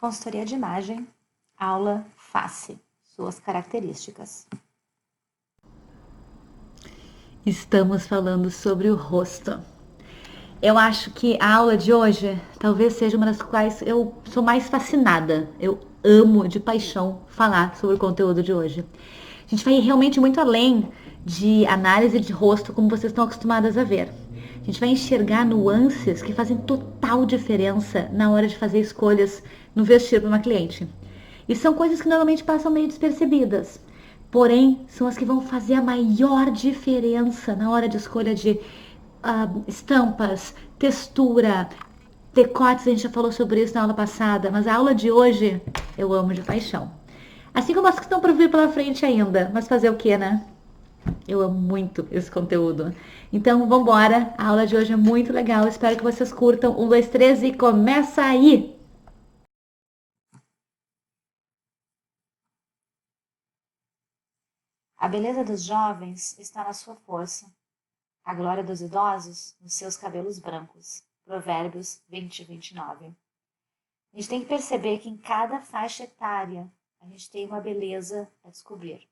Consultoria de imagem, aula face, suas características. Estamos falando sobre o rosto. Eu acho que a aula de hoje talvez seja uma das quais eu sou mais fascinada. Eu amo de paixão falar sobre o conteúdo de hoje. A gente vai ir realmente muito além de análise de rosto como vocês estão acostumadas a ver. A gente vai enxergar nuances que fazem total diferença na hora de fazer escolhas no vestir para uma cliente. E são coisas que normalmente passam meio despercebidas. Porém, são as que vão fazer a maior diferença na hora de escolha de estampas, textura, decotes. A gente já falou sobre isso na aula passada, mas a aula de hoje eu amo de paixão. Assim como as que estão por vir pela frente ainda. Mas fazer o que, né? Eu amo muito esse conteúdo. Então, vambora. A aula de hoje é muito legal. Espero que vocês curtam. 1, 2, 3 e começa aí! A beleza dos jovens está na sua força, a glória dos idosos nos seus cabelos brancos. Provérbios 20:29. A gente tem que perceber que em cada faixa etária a gente tem uma beleza a descobrir.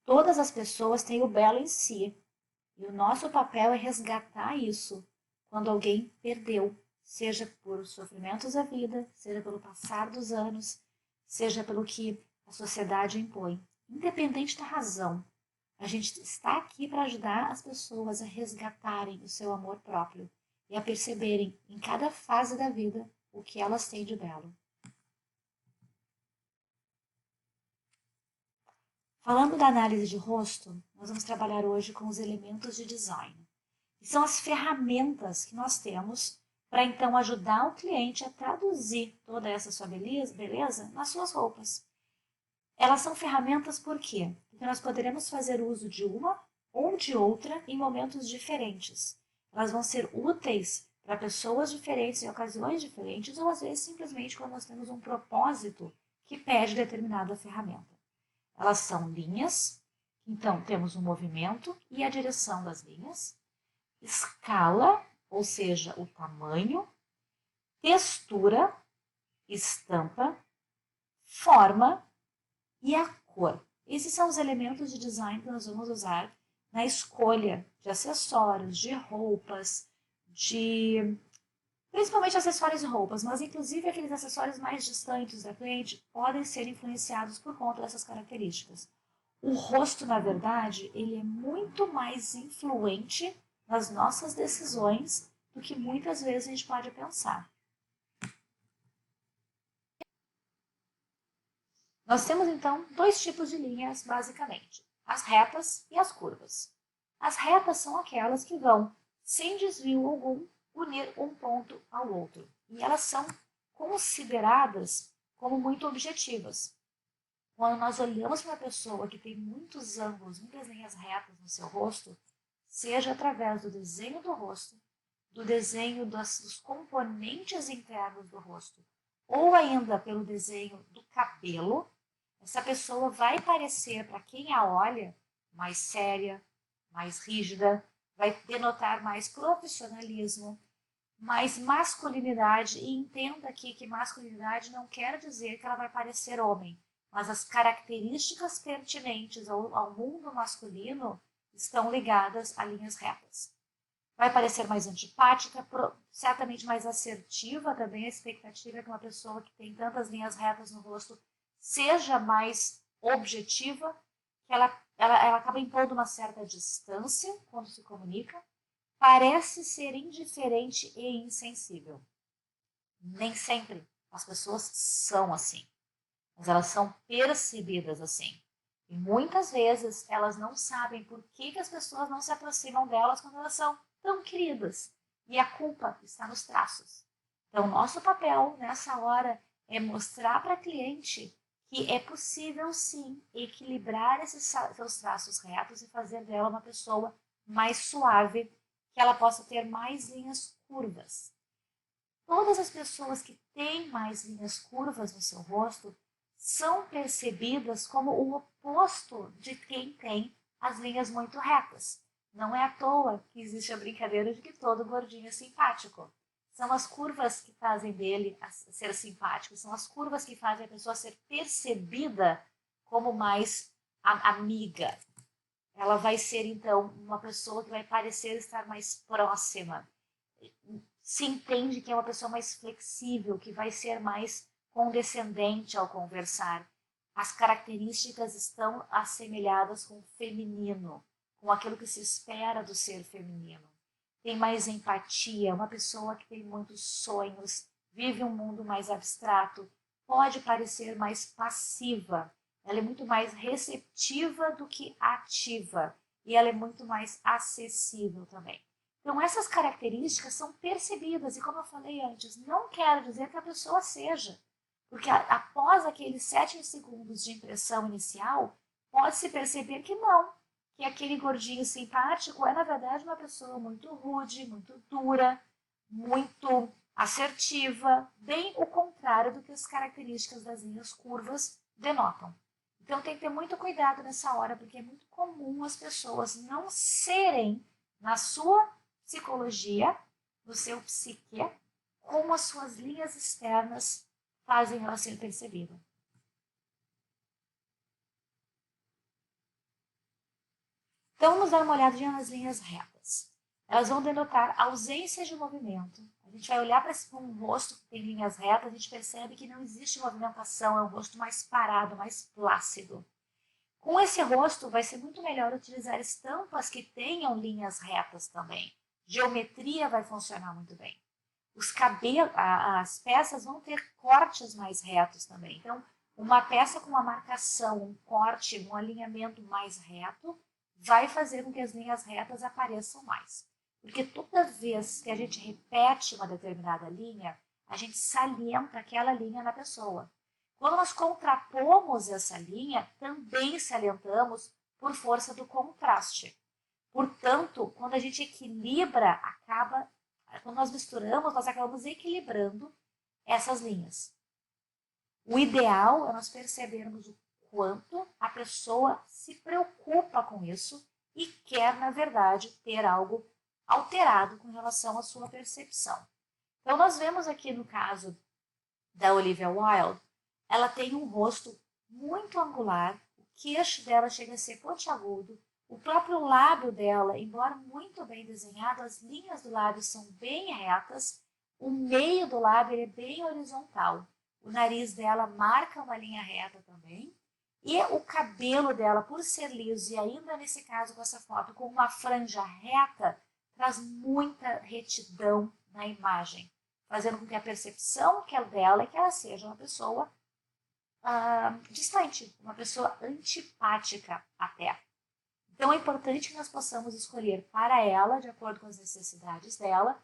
Todas as pessoas têm o belo em si, e o nosso papel é resgatar isso quando alguém perdeu, seja por sofrimentos da vida, seja pelo passar dos anos, seja pelo que a sociedade impõe. Independente da razão, a gente está aqui para ajudar as pessoas a resgatarem o seu amor próprio e a perceberem em cada fase da vida o que elas têm de belo. Falando da análise de rosto, nós vamos trabalhar hoje com os elementos de design. E são as ferramentas que nós temos para então ajudar o cliente a traduzir toda essa sua beleza nas suas roupas. Elas são ferramentas por quê? Porque nós poderemos fazer uso de uma ou de outra em momentos diferentes. Elas vão ser úteis para pessoas diferentes em ocasiões diferentes ou às vezes simplesmente quando nós temos um propósito que pede determinada ferramenta. Elas são linhas, então temos o movimento e a direção das linhas, escala, ou seja, o tamanho, textura, estampa, forma e a cor. Esses são os elementos de design que nós vamos usar na escolha de acessórios, de roupas, principalmente acessórios e roupas, mas inclusive aqueles acessórios mais distantes da cliente podem ser influenciados por conta dessas características. O rosto, na verdade, ele é muito mais influente nas nossas decisões do que muitas vezes a gente pode pensar. Nós temos então dois tipos de linhas, basicamente: as retas e as curvas. As retas são aquelas que vão, sem desvio algum, unir um ponto ao outro. E elas são consideradas como muito objetivas. Quando nós olhamos para uma pessoa que tem muitos ângulos, muitas linhas retas no seu rosto, seja através do desenho do rosto, do desenho dos componentes internos do rosto, ou ainda pelo desenho do cabelo, essa pessoa vai parecer, para quem a olha, mais séria, mais rígida, vai denotar mais profissionalismo, mais masculinidade. E entenda aqui que masculinidade não quer dizer que ela vai parecer homem, mas as características pertinentes ao mundo masculino estão ligadas a linhas retas. Vai parecer mais antipática, certamente mais assertiva também. A expectativa é que uma pessoa que tem tantas linhas retas no rosto seja mais objetiva, que ela acaba impondo uma certa distância quando se comunica, parece ser indiferente e insensível. Nem sempre as pessoas são assim, mas elas são percebidas assim. E muitas vezes elas não sabem por que as pessoas não se aproximam delas quando elas são tão queridas. E a culpa está nos traços. Então, nosso papel nessa hora é mostrar para a cliente que é possível sim equilibrar esses seus traços retos e fazer dela uma pessoa mais suave, que ela possa ter mais linhas curvas. Todas as pessoas que têm mais linhas curvas no seu rosto são percebidas como o oposto de quem tem as linhas muito retas. Não é à toa que existe a brincadeira de que todo gordinho é simpático. São as curvas que fazem dele ser simpático, são as curvas que fazem a pessoa ser percebida como mais amiga. Ela vai ser, então, uma pessoa que vai parecer estar mais próxima. Se entende que é uma pessoa mais flexível, que vai ser mais condescendente ao conversar. As características estão assemelhadas com o feminino, com aquilo que se espera do ser feminino. Tem mais empatia, uma pessoa que tem muitos sonhos, vive um mundo mais abstrato, pode parecer mais passiva. Ela é muito mais receptiva do que ativa e ela é muito mais acessível também. Então, essas características são percebidas e, como eu falei antes, não quero dizer que a pessoa seja, porque após aqueles 7 segundos de impressão inicial, pode-se perceber que não, que aquele gordinho simpático é, na verdade, uma pessoa muito rude, muito dura, muito assertiva, bem o contrário do que as características das linhas curvas denotam. Então tem que ter muito cuidado nessa hora, porque é muito comum as pessoas não serem, na sua psicologia, no seu psique, como as suas linhas externas fazem ela ser percebida. Então vamos dar uma olhadinha nas linhas retas. Elas vão denotar ausência de movimento. A gente vai olhar para um rosto que tem linhas retas, a gente percebe que não existe movimentação, é um rosto mais parado, mais plácido. Com esse rosto, vai ser muito melhor utilizar estampas que tenham linhas retas também. Geometria vai funcionar muito bem. Os cabelos, as peças vão ter cortes mais retos também. Então, uma peça com uma marcação, um corte, um alinhamento mais reto, vai fazer com que as linhas retas apareçam mais. Porque toda vez que a gente repete uma determinada linha, a gente salienta aquela linha na pessoa. Quando nós contrapomos essa linha, também salientamos por força do contraste. Portanto, quando a gente equilibra, quando nós misturamos, nós acabamos equilibrando essas linhas. O ideal é nós percebermos o quanto a pessoa se preocupa com isso e quer, na verdade, ter algo alterado com relação à sua percepção. Então, nós vemos aqui no caso da Olivia Wilde, ela tem um rosto muito angular, o queixo dela chega a ser pontiagudo, o próprio lábio dela, embora muito bem desenhado, as linhas do lábio são bem retas, o meio do lábio é bem horizontal. O nariz dela marca uma linha reta também. E o cabelo dela, por ser liso, e ainda nesse caso com essa foto, com uma franja reta, traz muita retidão na imagem, fazendo com que a percepção dela é que ela seja uma pessoa distante, uma pessoa antipática até. Então é importante que nós possamos escolher para ela, de acordo com as necessidades dela,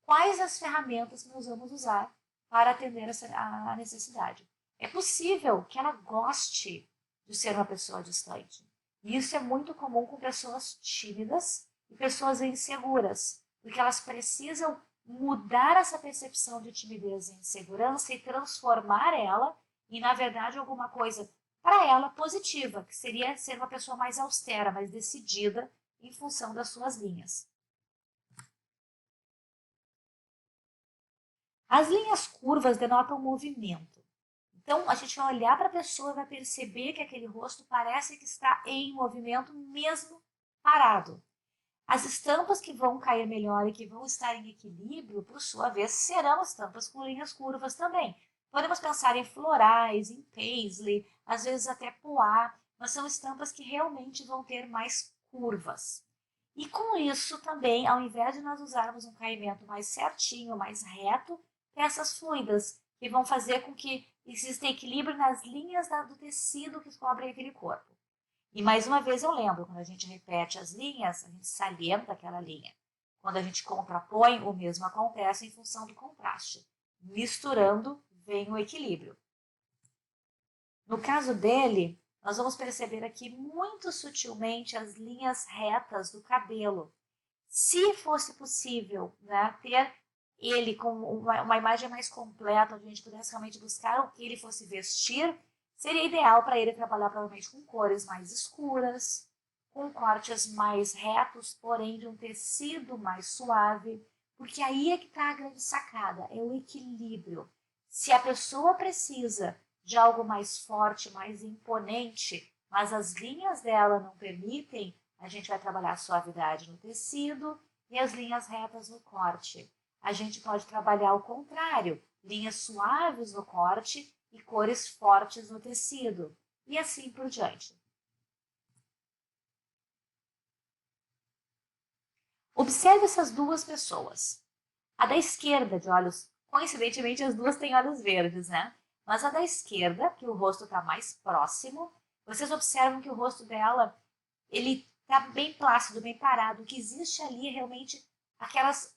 quais as ferramentas que nós vamos usar para atender a necessidade. É possível que ela goste de ser uma pessoa distante. E isso é muito comum com pessoas tímidas e pessoas inseguras, porque elas precisam mudar essa percepção de timidez e insegurança e transformar ela em, na verdade, alguma coisa para ela positiva, que seria ser uma pessoa mais austera, mais decidida em função das suas linhas. As linhas curvas denotam movimento. Então, a gente vai olhar para a pessoa e vai perceber que aquele rosto parece que está em movimento, mesmo parado. As estampas que vão cair melhor e que vão estar em equilíbrio, por sua vez, serão estampas com linhas curvas também. Podemos pensar em florais, em paisley, às vezes até poá, mas são estampas que realmente vão ter mais curvas. E com isso também, ao invés de nós usarmos um caimento mais certinho, mais reto, peças fluidas, que vão fazer com que exista equilíbrio nas linhas do tecido que cobre aquele corpo. E mais uma vez eu lembro, quando a gente repete as linhas, a gente salienta aquela linha. Quando a gente contrapõe, o mesmo acontece em função do contraste. Misturando, vem o equilíbrio. No caso dele, nós vamos perceber aqui muito sutilmente as linhas retas do cabelo. Se fosse possível, né, ter ele com uma imagem mais completa, onde a gente pudesse realmente buscar o que ele fosse vestir, seria ideal para ele trabalhar provavelmente com cores mais escuras, com cortes mais retos, porém de um tecido mais suave, Porque aí é que está a grande sacada, é o equilíbrio. Se a pessoa precisa de algo mais forte, mais imponente, mas as linhas dela não permitem, a gente vai trabalhar suavidade no tecido e as linhas retas no corte. A gente pode trabalhar o contrário, linhas suaves no corte e cores fortes no tecido, e assim por diante. Observe essas duas pessoas. A da esquerda, de olhos, coincidentemente as duas têm olhos verdes, né? Mas a da esquerda, que o rosto está mais próximo, vocês observam que o rosto dela, ele está bem plácido, bem parado. O que existe ali é realmente aquelas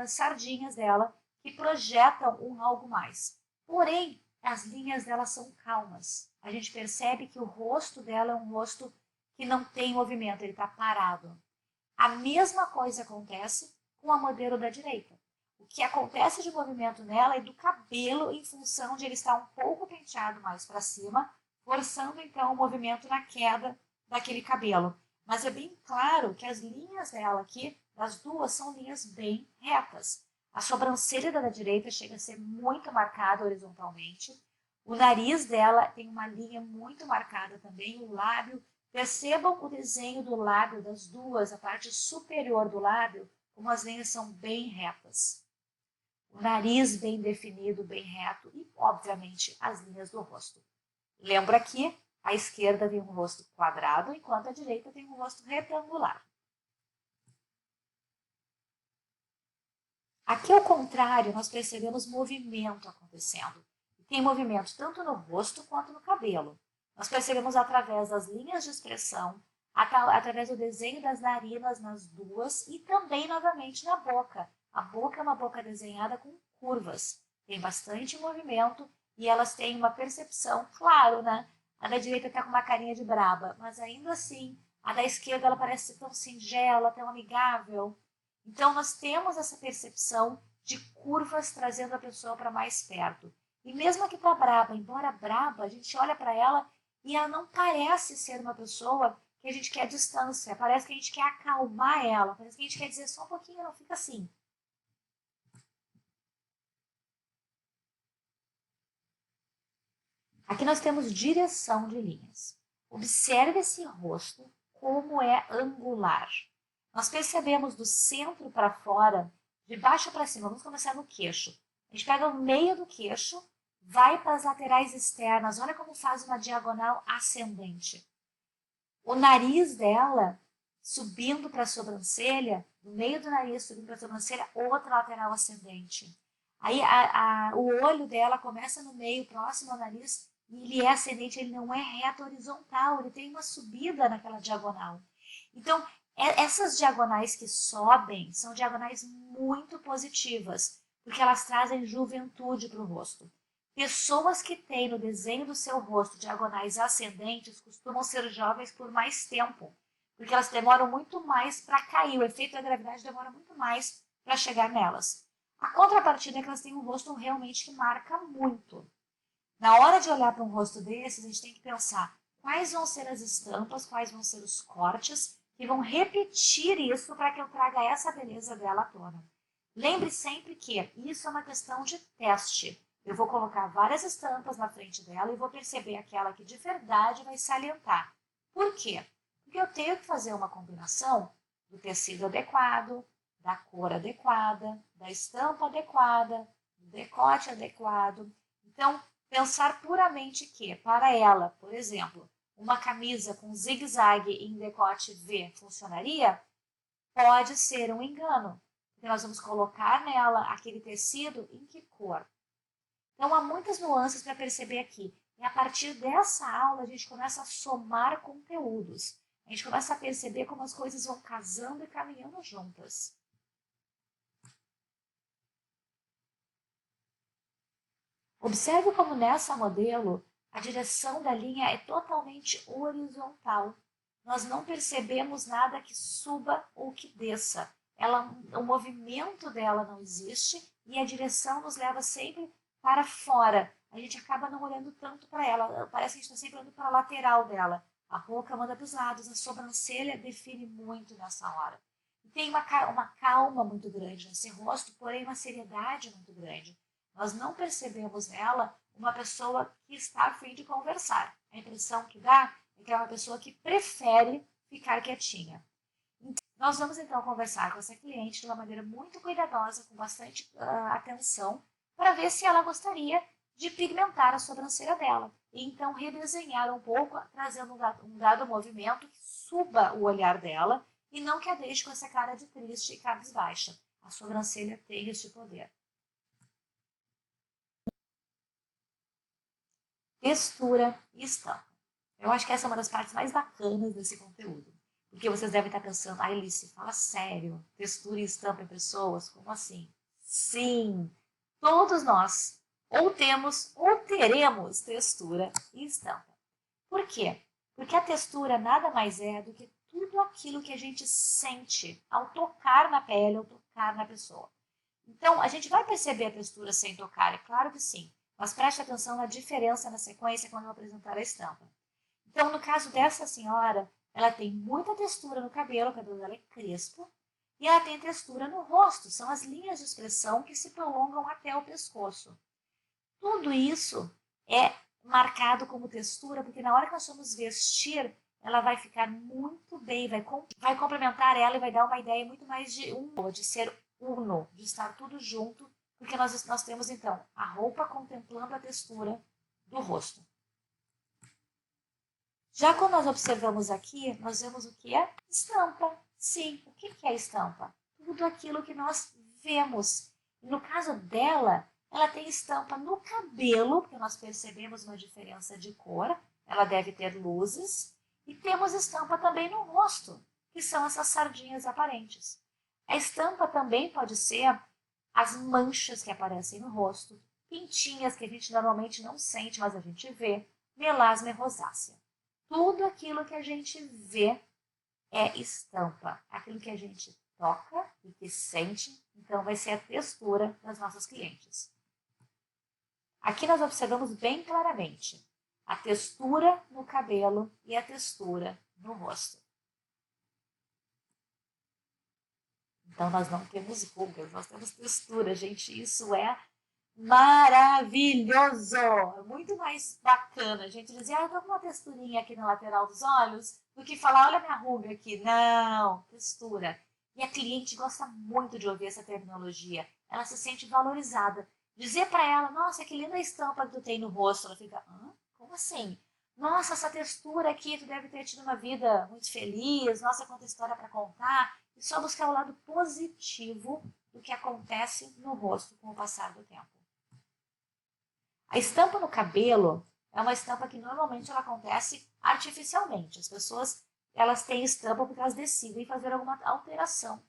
sardinhas dela que projetam um algo mais. Porém, as linhas dela são calmas. A gente percebe que o rosto dela é um rosto que não tem movimento, ele está parado. A mesma coisa acontece com a modelo da direita. O que acontece de movimento nela é do cabelo em função de ele estar um pouco penteado mais para cima, forçando então o movimento na queda daquele cabelo. Mas é bem claro que as linhas dela aqui, das duas, são linhas bem retas. A sobrancelha da direita chega a ser muito marcada horizontalmente. O nariz dela tem uma linha muito marcada também, o lábio. Percebam o desenho do lábio das duas, a parte superior do lábio, como as linhas são bem retas. O nariz bem definido, bem reto e, obviamente, as linhas do rosto. Lembra que a esquerda tem um rosto quadrado, enquanto a direita tem um rosto retangular. Aqui, ao contrário, nós percebemos movimento acontecendo. Tem movimento tanto no rosto quanto no cabelo. Nós percebemos através das linhas de expressão, através do desenho das narinas nas duas e também, novamente, na boca. A boca é uma boca desenhada com curvas. Tem bastante movimento e elas têm uma percepção, claro, né? A da direita está com uma carinha de braba, mas ainda assim, a da esquerda ela parece ser tão singela, tão amigável. Então, nós temos essa percepção de curvas trazendo a pessoa para mais perto. E mesmo que está braba, embora braba, a gente olha para ela e ela não parece ser uma pessoa que a gente quer distância. Parece que a gente quer acalmar ela. Parece que a gente quer dizer só um pouquinho, não fica assim. Aqui nós temos direção de linhas. Observe esse rosto, como é angular. Nós percebemos do centro para fora, de baixo para cima. Vamos começar no queixo. A gente pega o meio do queixo, vai para as laterais externas. Olha como faz uma diagonal ascendente. O nariz dela subindo para a sobrancelha, do meio do nariz subindo para a sobrancelha, outra lateral ascendente. Aí o olho dela começa no meio, próximo ao nariz, e ele é ascendente, ele não é reto horizontal, ele tem uma subida naquela diagonal. Então, essas diagonais que sobem são diagonais muito positivas, porque elas trazem juventude para o rosto. Pessoas que têm no desenho do seu rosto diagonais ascendentes costumam ser jovens por mais tempo, porque elas demoram muito mais para cair, o efeito da gravidade demora muito mais para chegar nelas. A contrapartida é que elas têm um rosto realmente que marca muito. Na hora de olhar para um rosto desses, a gente tem que pensar quais vão ser as estampas, quais vão ser os cortes que vão repetir isso para que eu traga essa beleza dela à tona. Lembre sempre que isso é uma questão de teste. Eu vou colocar várias estampas na frente dela e vou perceber aquela que de verdade vai salientar. Por quê? Porque eu tenho que fazer uma combinação do tecido adequado, da cor adequada, da estampa adequada, do decote adequado. Então, pensar puramente que, para ela, por exemplo, uma camisa com zigue-zague em decote V funcionaria, pode ser um engano, porque nós vamos colocar nela aquele tecido em que cor. Então, há muitas nuances para perceber aqui. E a partir dessa aula, a gente começa a somar conteúdos. A gente começa a perceber como as coisas vão casando e caminhando juntas. Observe como nessa modelo a direção da linha é totalmente horizontal. Nós não percebemos nada que suba ou que desça. O movimento dela não existe e a direção nos leva sempre para fora. A gente acaba não olhando tanto para ela. Parece que a gente está sempre olhando para a lateral dela. A boca manda para os lados, a sobrancelha define muito nessa hora. tem uma calma muito grande nesse rosto, porém uma seriedade muito grande. Nós não percebemos nela uma pessoa que está a fim de conversar. A impressão que dá é que é uma pessoa que prefere ficar quietinha. Nós vamos então conversar com essa cliente de uma maneira muito cuidadosa, com bastante atenção, para ver se ela gostaria de pigmentar a sobrancelha dela. E então redesenhar um pouco, trazendo um dado movimento que suba o olhar dela e não que a deixe com essa cara de triste e cabisbaixa. A sobrancelha tem este poder. Textura e estampa. Eu acho que essa é uma das partes mais bacanas desse conteúdo. Porque vocês devem estar pensando, ah, Alice, fala sério, textura e estampa em pessoas? Como assim? Sim, todos nós ou temos ou teremos textura e estampa. Por quê? Porque a textura nada mais é do que tudo aquilo que a gente sente ao tocar na pele, ao tocar na pessoa. Então, a gente vai perceber a textura sem tocar, é claro que sim, mas preste atenção na diferença na sequência quando eu apresentar a estampa. Então, no caso dessa senhora, ela tem muita textura no cabelo, o cabelo dela é crespo, e ela tem textura no rosto, são as linhas de expressão que se prolongam até o pescoço. Tudo isso é marcado como textura, porque na hora que nós vamos vestir, ela vai ficar muito bem, vai complementar ela e vai dar uma ideia muito mais de ser uno, de estar tudo junto, porque nós temos então a roupa contemplando a textura do rosto. Já quando nós observamos aqui, nós vemos o que é estampa. Sim, o que é estampa? Tudo aquilo que nós vemos. No caso dela, ela tem estampa no cabelo, porque nós percebemos uma diferença de cor. Ela deve ter luzes. E temos estampa também no rosto, que são essas sardinhas aparentes. A estampa também pode ser as manchas que aparecem no rosto, pintinhas que a gente normalmente não sente, mas a gente vê, melasma e rosácea. Tudo aquilo que a gente vê é estampa. Aquilo que a gente toca e que sente, então vai ser a textura das nossas clientes. Aqui nós observamos bem claramente a textura no cabelo e a textura no rosto. Então nós não temos rugas, nós temos textura, gente. Isso é maravilhoso! É muito mais bacana a gente dizer, eu tô com uma texturinha aqui na lateral dos olhos, do que falar, olha minha ruga aqui. Não, textura. E a cliente gosta muito de ouvir essa terminologia. Ela se sente valorizada. Dizer para ela, nossa, que linda estampa que tu tem no rosto. Ela fica, como assim? Nossa, essa textura aqui, tu deve ter tido uma vida muito feliz. Nossa, quanta história para contar. E só buscar o lado positivo do que acontece no rosto com o passar do tempo. A estampa no cabelo é uma estampa que normalmente ela acontece artificialmente. As pessoas elas têm estampa porque elas decidem fazer alguma alteração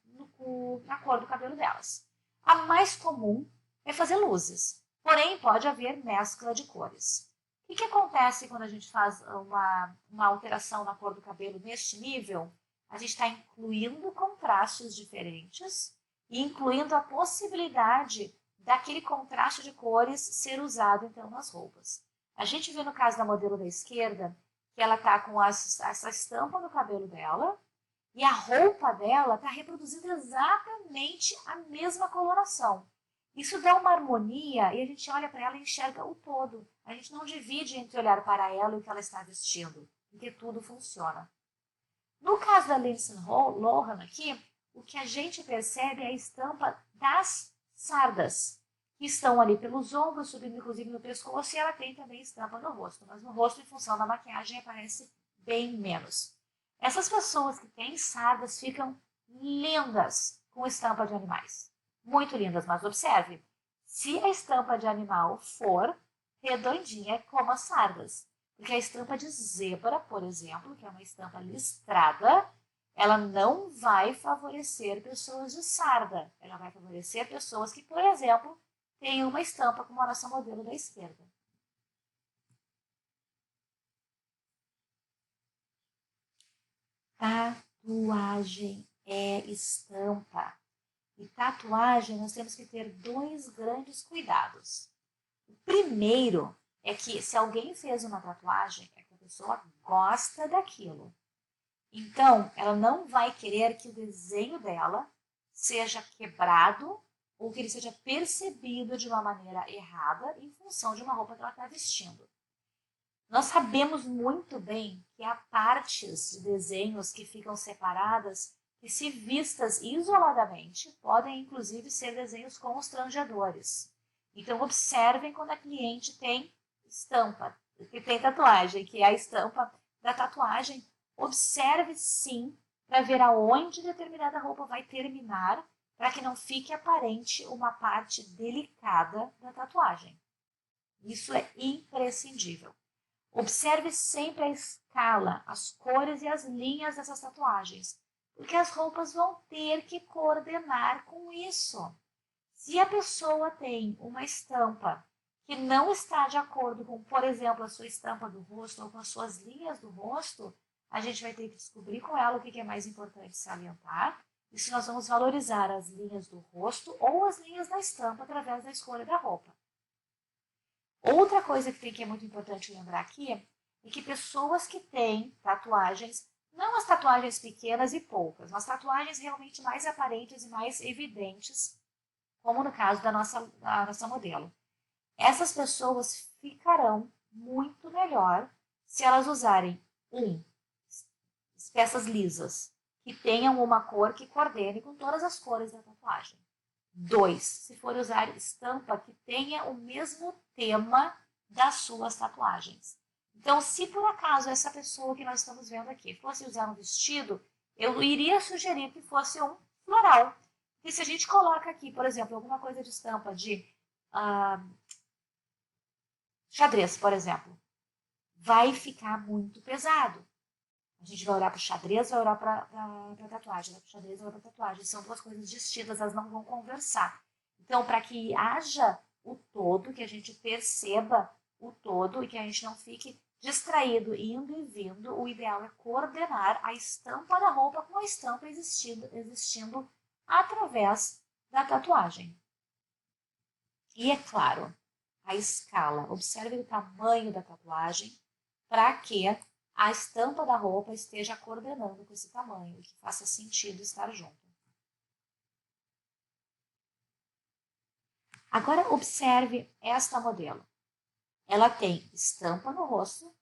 na cor do cabelo delas. A mais comum é fazer luzes, porém pode haver mescla de cores. O que acontece quando a gente faz uma alteração na cor do cabelo neste nível? A gente está incluindo contrastes diferentes e incluindo a possibilidade daquele contraste de cores ser usado, então, nas roupas. A gente vê no caso da modelo da esquerda que ela está com essa estampa no cabelo dela e a roupa dela está reproduzindo exatamente a mesma coloração. Isso dá uma harmonia e a gente olha para ela e enxerga o todo. A gente não divide entre olhar para ela e o que ela está vestindo, porque tudo funciona. No caso da Lindsay Lohan aqui, o que a gente percebe é a estampa das sardas, que estão ali pelos ombros, subindo inclusive no pescoço, e ela tem também estampa no rosto, mas no rosto, em função da maquiagem, aparece bem menos. Essas pessoas que têm sardas ficam lindas com estampa de animais. Muito lindas, mas observe, se a estampa de animal for redondinha como as sardas, porque a estampa de zebra, por exemplo, que é uma estampa listrada, ela não vai favorecer pessoas de sarda. Ela vai favorecer pessoas que, por exemplo, têm uma estampa como a nossa modelo da esquerda. Tatuagem é estampa. E tatuagem nós temos que ter dois grandes cuidados. O primeiro é que se alguém fez uma tatuagem, é que a pessoa gosta daquilo. Então, ela não vai querer que o desenho dela seja quebrado ou que ele seja percebido de uma maneira errada em função de uma roupa que ela está vestindo. Nós sabemos muito bem que há partes de desenhos que ficam separadas que, se vistas isoladamente, podem inclusive ser desenhos constrangedores. Então, observem quando a cliente tem estampa, que tem tatuagem, que é a estampa da tatuagem. Observe sim para ver aonde determinada roupa vai terminar, para que não fique aparente uma parte delicada da tatuagem. Isso é imprescindível. Observe sempre a escala, as cores e as linhas dessas tatuagens, porque as roupas vão ter que coordenar com isso. Se a pessoa tem uma estampa que não está de acordo com, por exemplo, a sua estampa do rosto ou com as suas linhas do rosto, a gente vai ter que descobrir com ela o que é mais importante salientar. E se nós vamos valorizar as linhas do rosto ou as linhas da estampa através da escolha da roupa. Outra coisa que é muito importante lembrar aqui é que pessoas que têm tatuagens, não as tatuagens pequenas e poucas, mas tatuagens realmente mais aparentes e mais evidentes, como no caso da nossa modelo. Essas pessoas ficarão muito melhor se elas usarem, peças lisas, que tenham uma cor que coordene com todas as cores da tatuagem. 2, se for usar estampa que tenha o mesmo tema das suas tatuagens. Então, se por acaso essa pessoa que nós estamos vendo aqui fosse usar um vestido, eu iria sugerir que fosse um floral. E se a gente coloca aqui, por exemplo, alguma coisa de estampa de xadrez, por exemplo, vai ficar muito pesado. A gente vai olhar para o xadrez, vai olhar para a tatuagem. Vai para o xadrez, vai para a tatuagem. São duas coisas distintas, elas não vão conversar. Então, para que haja o todo, que a gente perceba o todo e que a gente não fique distraído, indo e vindo, o ideal é coordenar a estampa da roupa com a estampa existindo através da tatuagem. E é claro, a escala. Observe o tamanho da tatuagem para que a estampa da roupa esteja coordenando com esse tamanho e que faça sentido estar junto. Agora observe esta modelo. Ela tem estampa no rosto,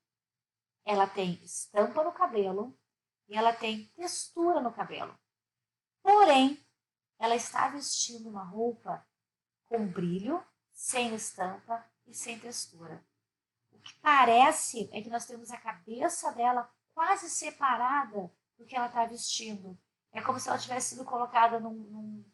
ela tem estampa no cabelo e ela tem textura no cabelo. Porém, ela está vestindo uma roupa com brilho, sem estampa e sem textura. O que parece é que nós temos a cabeça dela quase separada do que ela está vestindo. É como se ela tivesse sido colocada num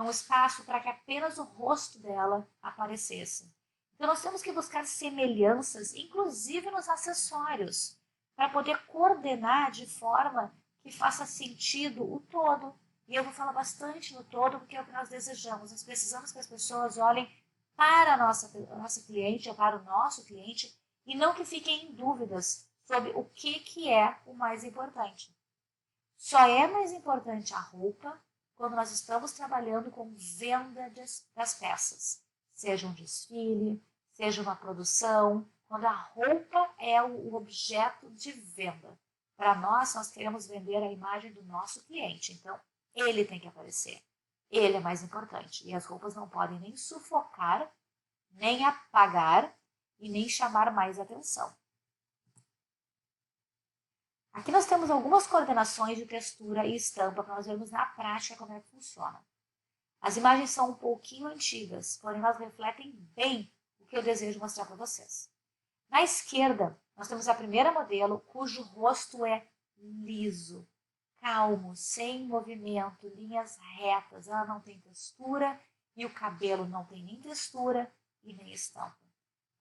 espaço para que apenas o rosto dela aparecesse. Então nós temos que buscar semelhanças, inclusive nos acessórios, para poder coordenar de forma que faça sentido o todo. E eu vou falar bastante no todo, porque é o que nós desejamos. Nós precisamos que as pessoas olhem para a nossa cliente ou para o nosso cliente e não que fiquem em dúvidas sobre o que é o mais importante. Só é mais importante a roupa quando nós estamos trabalhando com venda das peças, seja um desfile, seja uma produção, quando a roupa é o objeto de venda. Para nós queremos vender a imagem do nosso cliente, então ele tem que aparecer. Ele é mais importante e as roupas não podem nem sufocar, nem apagar e nem chamar mais atenção. Aqui nós temos algumas coordenações de textura e estampa para nós vermos na prática como é que funciona. As imagens são um pouquinho antigas, porém elas refletem bem o que eu desejo mostrar para vocês. Na esquerda, nós temos a primeira modelo, cujo rosto é liso, calmo, sem movimento, linhas retas. Ela não tem textura e o cabelo não tem nem textura e nem estampa.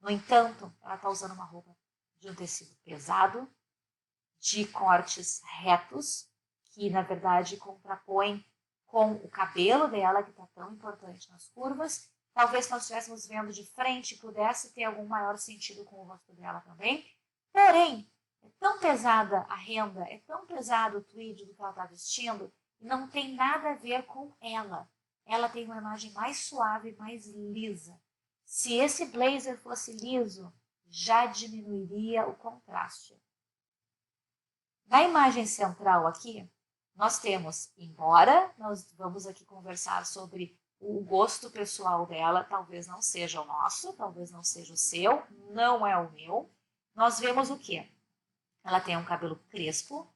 No entanto, ela está usando uma roupa de um tecido pesado, de cortes retos, que na verdade contrapõem com o cabelo dela, que está tão importante nas curvas. Talvez se nós estivéssemos vendo de frente, pudesse ter algum maior sentido com o rosto dela também. Porém, é tão pesada a renda, é tão pesado o tweed do que ela está vestindo, e não tem nada a ver com ela. Ela tem uma imagem mais suave, mais lisa. Se esse blazer fosse liso, já diminuiria o contraste. Na imagem central aqui, nós temos, embora nós vamos aqui conversar sobre o gosto pessoal dela, talvez não seja o nosso, talvez não seja o seu, não é o meu, nós vemos o quê? Ela tem um cabelo crespo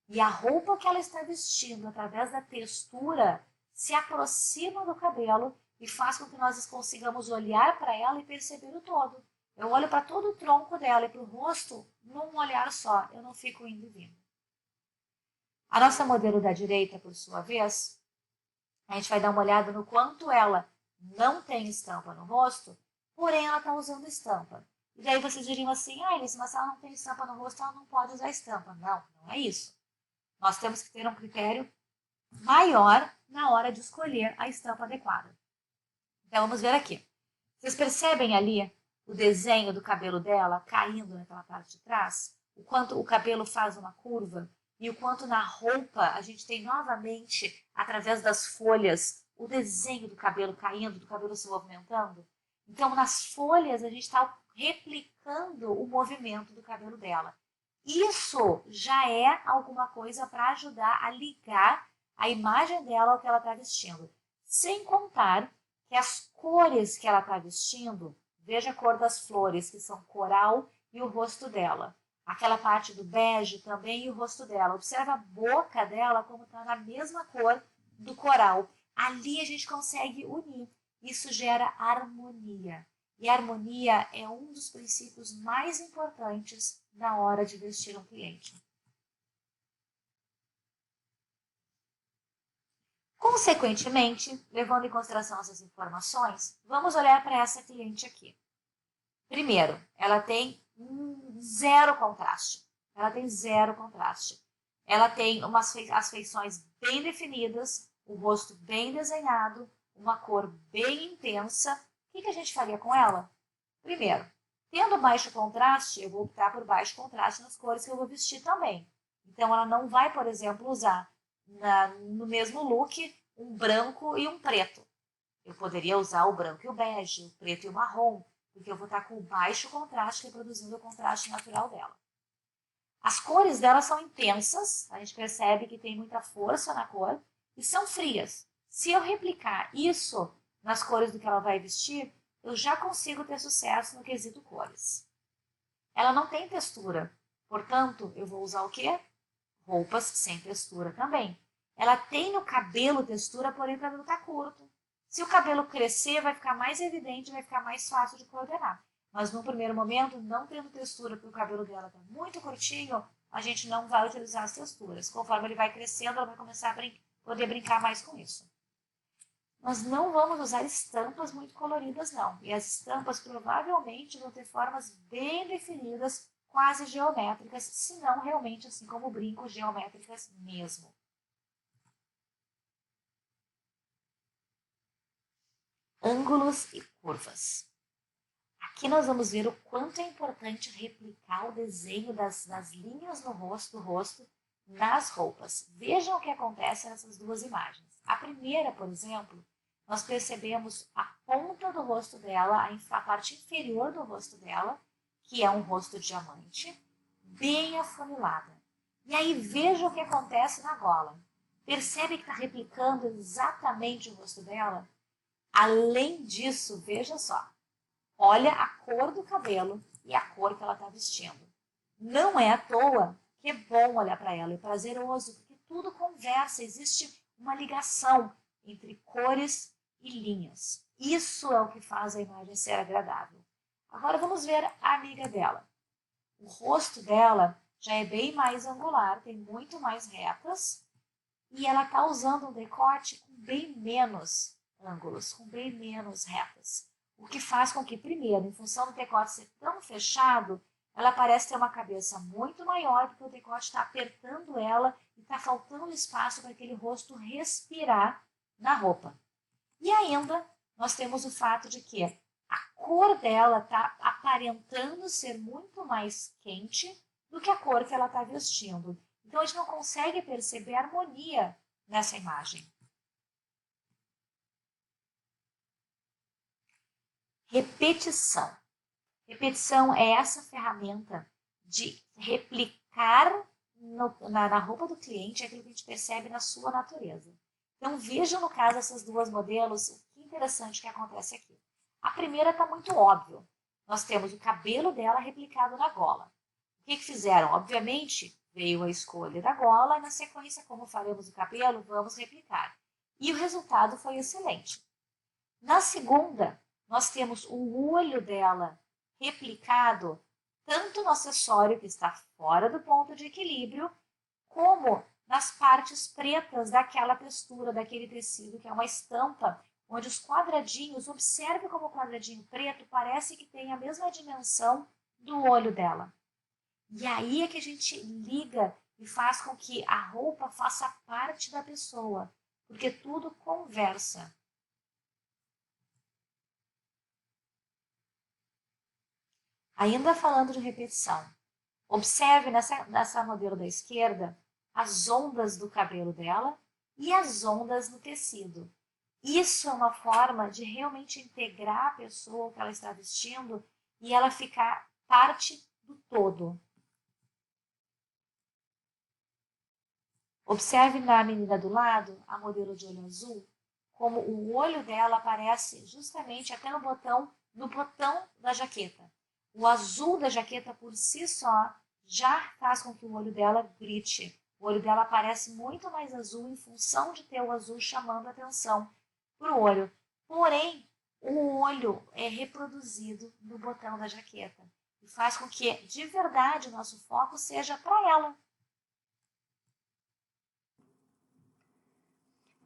e a roupa que ela está vestindo, através da textura, se aproxima do cabelo e faz com que nós consigamos olhar para ela e perceber o todo. Eu olho para todo o tronco dela e para o rosto num olhar só, eu não fico indo e vindo. A nossa modelo da direita, por sua vez, a gente vai dar uma olhada no quanto ela não tem estampa no rosto, porém ela está usando estampa. E daí vocês diriam assim, Elis, mas se ela não tem estampa no rosto, ela não pode usar estampa. Não, não é isso. Nós temos que ter um critério maior na hora de escolher a estampa adequada. Então vamos ver aqui. Vocês percebem ali o desenho do cabelo dela caindo naquela parte de trás? O quanto o cabelo faz uma curva? E o quanto na roupa a gente tem novamente, através das folhas, o desenho do cabelo caindo, do cabelo se movimentando? Então, nas folhas, a gente está replicando o movimento do cabelo dela. Isso já é alguma coisa para ajudar a ligar a imagem dela ao que ela está vestindo. Sem contar que as cores que ela está vestindo, veja a cor das flores, que são coral, e o rosto dela. Aquela parte do bege também e o rosto dela. Observa a boca dela como está na mesma cor do coral. Ali a gente consegue unir. Isso gera harmonia. E a harmonia é um dos princípios mais importantes na hora de vestir um cliente. Consequentemente, levando em consideração essas informações, vamos olhar para essa cliente aqui. Primeiro, ela tem zero contraste. Ela tem zero contraste. Ela tem as feições bem definidas, o rosto bem desenhado, uma cor bem intensa. O que a gente faria com ela? Primeiro, tendo baixo contraste, eu vou optar por baixo contraste nas cores que eu vou vestir também. Então, ela não vai, por exemplo, usar no mesmo look um branco e um preto. Eu poderia usar o branco e o bege, o preto e o marrom, porque eu vou estar com o baixo contraste, reproduzindo o contraste natural dela. As cores dela são intensas, a gente percebe que tem muita força na cor, e são frias. Se eu replicar isso nas cores do que ela vai vestir, eu já consigo ter sucesso no quesito cores. Ela não tem textura, portanto, eu vou usar o quê? Roupas sem textura também. Ela tem no cabelo textura, porém o cabelo está curto. Se o cabelo crescer, vai ficar mais evidente, vai ficar mais fácil de coordenar. Mas no primeiro momento, não tendo textura, porque o cabelo dela está muito curtinho, a gente não vai utilizar as texturas. Conforme ele vai crescendo, ela vai começar a poder brincar mais com isso. Nós não vamos usar estampas muito coloridas, não. E as estampas provavelmente vão ter formas bem definidas, quase geométricas, se não realmente, assim como brincos, geométricas mesmo. Ângulos e curvas. Aqui nós vamos ver o quanto é importante replicar o desenho das linhas no rosto, do rosto nas roupas. Vejam o que acontece nessas duas imagens. A primeira, por exemplo, nós percebemos a ponta do rosto dela, a parte inferior do rosto dela, que é um rosto diamante, bem afunilada. E aí veja o que acontece na gola. Percebe que está replicando exatamente o rosto dela? Além disso, veja só, olha a cor do cabelo e a cor que ela está vestindo. Não é à toa que é bom olhar para ela, é prazeroso, porque tudo conversa, existe uma ligação entre cores e linhas. Isso é o que faz a imagem ser agradável. Agora vamos ver a amiga dela. O rosto dela já é bem mais angular, tem muito mais retas, e ela está usando um decote com bem menos ângulos, com bem menos retas. O que faz com que, primeiro, em função do decote ser tão fechado, ela parece ter uma cabeça muito maior, porque o decote está apertando ela e está faltando espaço para aquele rosto respirar na roupa. E ainda, nós temos o fato de que a cor dela está aparentando ser muito mais quente do que a cor que ela está vestindo. Então, a gente não consegue perceber a harmonia nessa imagem. Repetição. Repetição é essa ferramenta de replicar na roupa do cliente é aquilo que a gente percebe na sua natureza. Então, vejam, no caso, essas duas modelos, o que interessante que acontece aqui. A primeira está muito óbvio. Nós temos o cabelo dela replicado na gola. O que fizeram? Obviamente, veio a escolha da gola e, na sequência, como faremos o cabelo, vamos replicar. E o resultado foi excelente. Na segunda, nós temos o olho dela replicado, tanto no acessório que está fora do ponto de equilíbrio, como nas partes pretas daquela textura, daquele tecido, que é uma estampa, onde os quadradinhos, observe como o quadradinho preto parece que tem a mesma dimensão do olho dela. E aí é que a gente liga e faz com que a roupa faça parte da pessoa, porque tudo conversa. Ainda falando de repetição, observe nessa modelo da esquerda as ondas do cabelo dela e as ondas no tecido. Isso é uma forma de realmente integrar a pessoa que ela está vestindo e ela ficar parte do todo. Observe na menina do lado, a modelo de olho azul, como o olho dela aparece justamente até no botão da jaqueta. O azul da jaqueta por si só já faz com que o olho dela grite. O olho dela parece muito mais azul em função de ter o azul chamando a atenção para o olho. Porém, o olho é reproduzido no botão da jaqueta e faz com que, de verdade, o nosso foco seja para ela.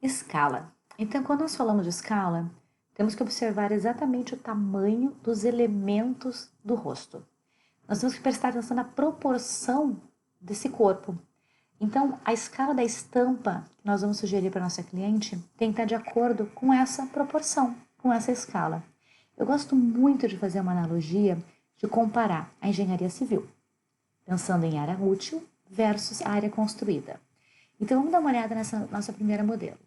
Escala. Então, quando nós falamos de escala, temos que observar exatamente o tamanho dos elementos do rosto. Nós temos que prestar atenção na proporção desse corpo. Então, a escala da estampa que nós vamos sugerir para a nossa cliente tem que estar de acordo com essa proporção, com essa escala. Eu gosto muito de fazer uma analogia de comparar a engenharia civil, pensando em área útil versus área construída. Então, vamos dar uma olhada nessa nossa primeira modelo.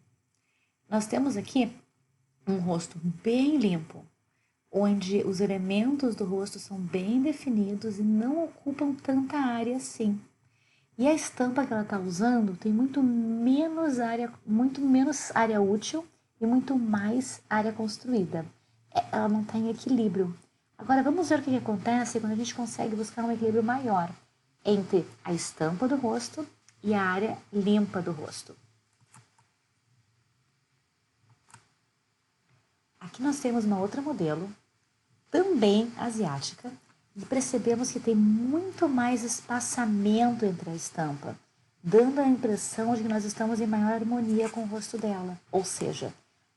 Nós temos aqui um rosto bem limpo, onde os elementos do rosto são bem definidos e não ocupam tanta área assim. E a estampa que ela está usando tem muito menos área útil e muito mais área construída. Ela não está em equilíbrio. Agora vamos ver o que acontece quando a gente consegue buscar um equilíbrio maior entre a estampa do rosto e a área limpa do rosto. Aqui nós temos uma outra modelo, também asiática, e percebemos que tem muito mais espaçamento entre a estampa, dando a impressão de que nós estamos em maior harmonia com o rosto dela. Ou seja,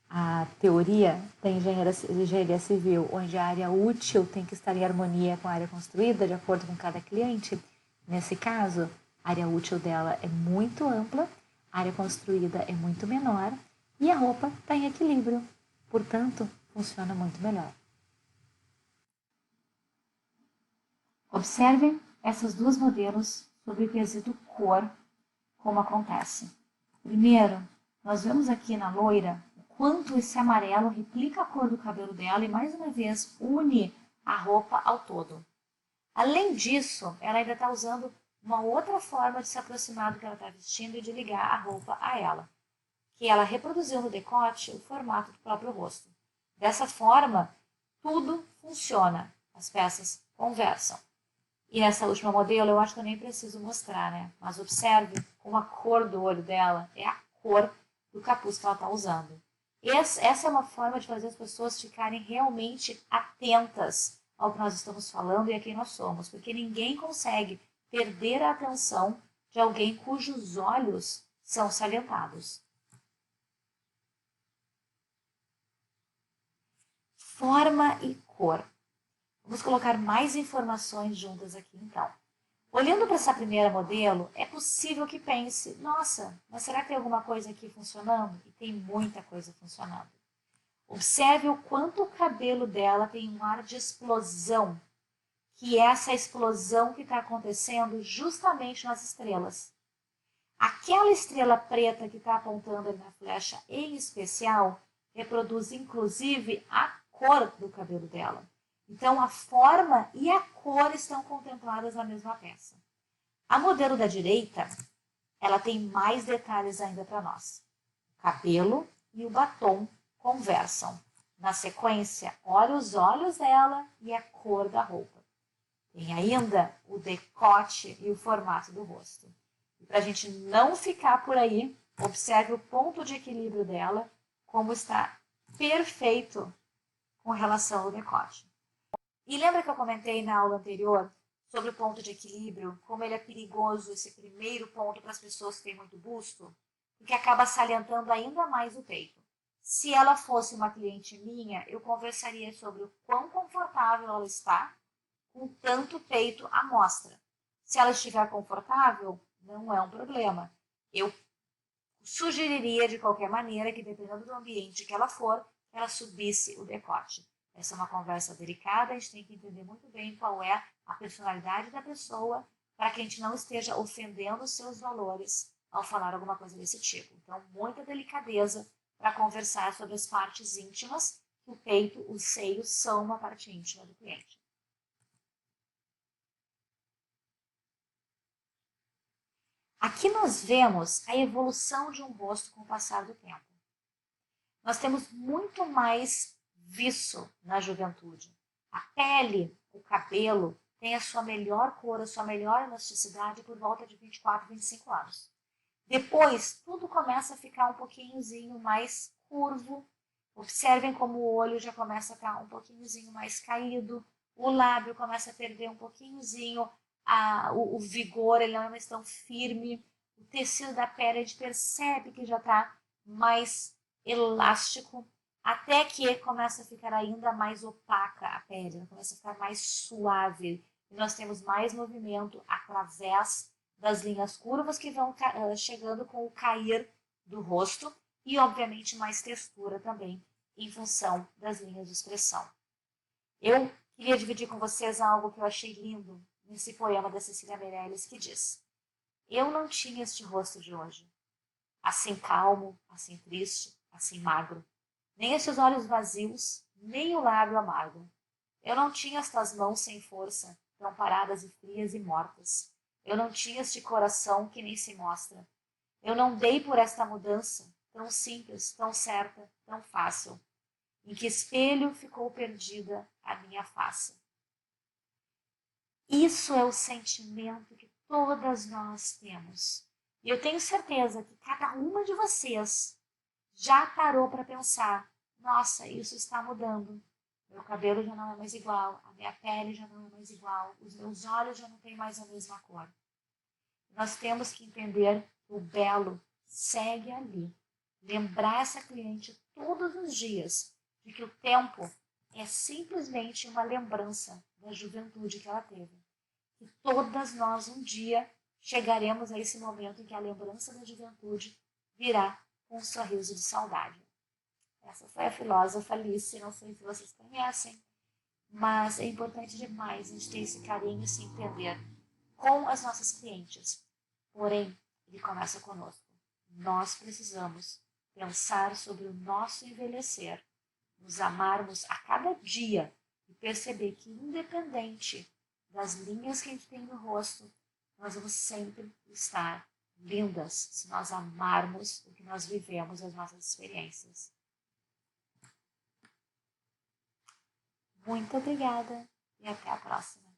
a teoria da engenharia civil, onde a área útil tem que estar em harmonia com a área construída, de acordo com cada cliente, nesse caso, a área útil dela é muito ampla, a área construída é muito menor e a roupa está em equilíbrio. Portanto, funciona muito melhor. Observem essas duas modelos sobre o quesito cor, como acontece. Primeiro, nós vemos aqui na loira o quanto esse amarelo replica a cor do cabelo dela e, mais uma vez, une a roupa ao todo. Além disso, ela ainda está usando uma outra forma de se aproximar do que ela está vestindo e de ligar a roupa a ela, que ela reproduziu no decote o formato do próprio rosto. Dessa forma, tudo funciona, as peças conversam. E nessa última modelo, eu acho que eu nem preciso mostrar, né? Mas observe como a cor do olho dela é a cor do capuz que ela está usando. Essa é uma forma de fazer as pessoas ficarem realmente atentas ao que nós estamos falando e a quem nós somos, porque ninguém consegue perder a atenção de alguém cujos olhos são salientados. Forma e cor. Vamos colocar mais informações juntas aqui, então. Olhando para essa primeira modelo, é possível que pense, nossa, mas será que tem alguma coisa aqui funcionando? E tem muita coisa funcionando. Observe o quanto o cabelo dela tem um ar de explosão, que é essa explosão que está acontecendo justamente nas estrelas. Aquela estrela preta que está apontando ali na flecha em especial, reproduz inclusive a cor do cabelo dela. Então, a forma e a cor estão contempladas na mesma peça. A modelo da direita, ela tem mais detalhes ainda para nós. O cabelo e o batom conversam. Na sequência, olha os olhos dela e a cor da roupa. Tem ainda o decote e o formato do rosto. E para a gente não ficar por aí, observe o ponto de equilíbrio dela, como está perfeito com relação ao decote. E lembra que eu comentei na aula anterior sobre o ponto de equilíbrio, como ele é perigoso, esse primeiro ponto para as pessoas que têm muito busto, porque acaba salientando ainda mais o peito. Se ela fosse uma cliente minha, eu conversaria sobre o quão confortável ela está com tanto peito à mostra. Se ela estiver confortável, não é um problema. Eu sugeriria de qualquer maneira que, dependendo do ambiente que ela for, ela subisse o decote. Essa é uma conversa delicada, a gente tem que entender muito bem qual é a personalidade da pessoa, para que a gente não esteja ofendendo os seus valores ao falar alguma coisa desse tipo. Então, muita delicadeza para conversar sobre as partes íntimas, que o peito, os seios são uma parte íntima do cliente. Aqui nós vemos a evolução de um rosto com o passar do tempo. Nós temos muito mais viço na juventude. A pele, o cabelo, tem a sua melhor cor, a sua melhor elasticidade por volta de 24, 25 anos. Depois, tudo começa a ficar um pouquinhozinho mais curvo. Observem como o olho já começa a ficar um pouquinhozinho mais caído. O lábio começa a perder um pouquinhozinho o vigor, ele não é mais tão firme. O tecido da pele, a gente percebe que já está mais elástico, até que começa a ficar ainda mais opaca a pele, ela começa a ficar mais suave. E nós temos mais movimento através das linhas curvas que vão chegando com o cair do rosto e, obviamente, mais textura também, em função das linhas de expressão. Eu queria dividir com vocês algo que eu achei lindo nesse poema da Cecília Meirelles, que diz: eu não tinha este rosto de hoje, assim calmo, assim triste, assim magro, nem estes olhos vazios, nem o lábio amargo. Eu não tinha estas mãos sem força, tão paradas e frias e mortas. Eu não tinha este coração que nem se mostra. Eu não dei por esta mudança, tão simples, tão certa, tão fácil. Em que espelho ficou perdida a minha face. Isso é o sentimento que todas nós temos. E eu tenho certeza que cada uma de vocês já parou para pensar: nossa, isso está mudando. Meu cabelo já não é mais igual, a minha pele já não é mais igual, os meus olhos já não têm mais a mesma cor. Nós temos que entender que o belo segue ali. Lembrar essa cliente todos os dias de que o tempo é simplesmente uma lembrança da juventude que ela teve. E todas nós um dia chegaremos a esse momento em que a lembrança da juventude virá com um sorriso de saudade. Essa foi a filósofa Alice, não sei se vocês conhecem, mas é importante demais a gente ter esse carinho e se entender com as nossas clientes. Porém, ele começa conosco. Nós precisamos pensar sobre o nosso envelhecer, nos amarmos a cada dia e perceber que, independente das linhas que a gente tem no rosto, nós vamos sempre estar lindas se nós amarmos o que nós vivemos, as nossas experiências. Muito obrigada e até a próxima.